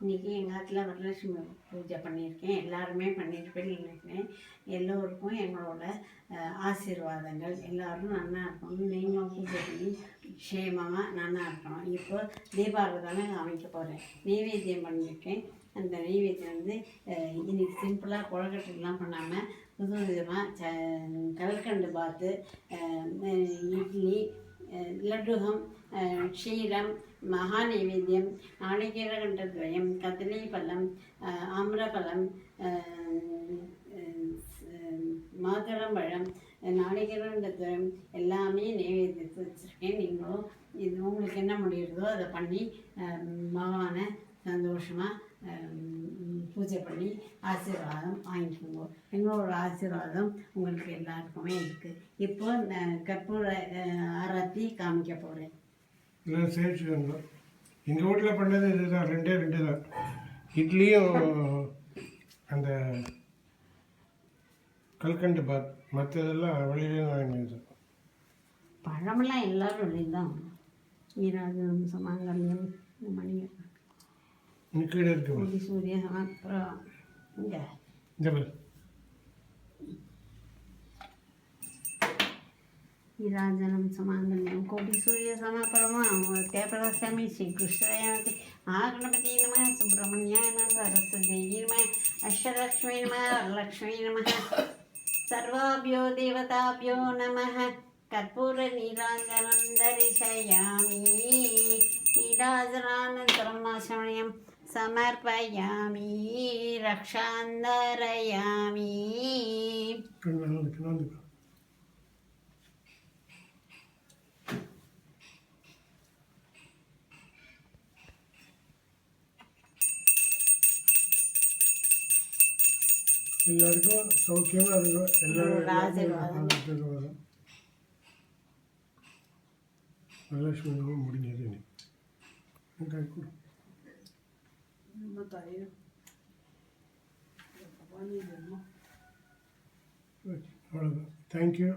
இன்றைக்கி எங்கள் ஆத்தில் வரலட்சுமி பூஜை பண்ணியிருக்கேன். எல்லாருமே பண்ணியிருப்பேன்னு நினைக்கிறேன். எல்லோருக்கும் எங்களோட ஆசீர்வாதங்கள். எல்லோரும் நல்லா இருக்கணும். நீங்களும் பூஜை பண்ணி க்ஷேமமாக நல்லா இருக்கணும். இப்போ தீபாவளி அமைக்க போகிறேன். நெய்வேத்தியம் பண்ணியிருக்கேன். அந்த நெய்வேத்தியம் இன்றைக்கி சிம்பிளாக கொழக்கட்டைலாம் பண்ணாமல் புது விதமாக கல்கண்டு பாத்து, இட்லி, லட்டுகம், க்ஷீரம், மகாநைவேத்தியம், நாளிகேரகண்டத்வயம், கதலீபலம், ஆம்ரபலம், மாதுளம்பழம், நாளிகேரகண்டத்வயம் எல்லாமே நைவேத்தியத்தை வச்சுருக்கேன். நீங்களும் இது உங்களுக்கு என்ன முடியுறதோ அதை பண்ணி பகவானை சந்தோஷமாக பூஜை பண்ணி ஆசீர்வாதம் வாங்கிக்கோங்க. எங்களோட ஆசீர்வாதம் உங்களுக்கு எல்லாருக்குமே இருக்குது. இப்போ கற்பூர ஆராத்தி காமிக்க போகிறேன். இல்லை சேர்த்துக்கோங்க. எங்கள் வீட்டில் பண்ணது இதுதான், ரெண்டு தான். இட்லியும் அந்த கல்கண்டு பாத், மற்றதெல்லாம் வெளியிலே வாங்கினது. பழமெல்லாம் எல்லோரும் வெளியில் தான். ஈராஜம் சமாங்கல்யம் மணி கீழே இருக்கு. சூரிய அப்புறம் இங்கே नीराजनम समांगल्यम कोटि सूर्य समापरमा त्यागरास्यामि श्री कृष्णयाति महागणपति नमः सुब्रह्मण्याय नमः सरस्वती नमः अष्टलक्ष्मी नमः वरलक्ष्मी नमः सर्वाभ्यो देवताभ्यो नमः कर्पूर नीराजनं दर्शयामि नीराजनानन्तरम् आचमनीयं समर्पयामि रक्षान्धरयामि. எல்லாருக்கும் சௌக்கியமாக இருக்கும். எல்லாரும் வரலட்சுமி நோம்பு முடிஞ்சது. அவ்வளோதான். தேங்க்யூ.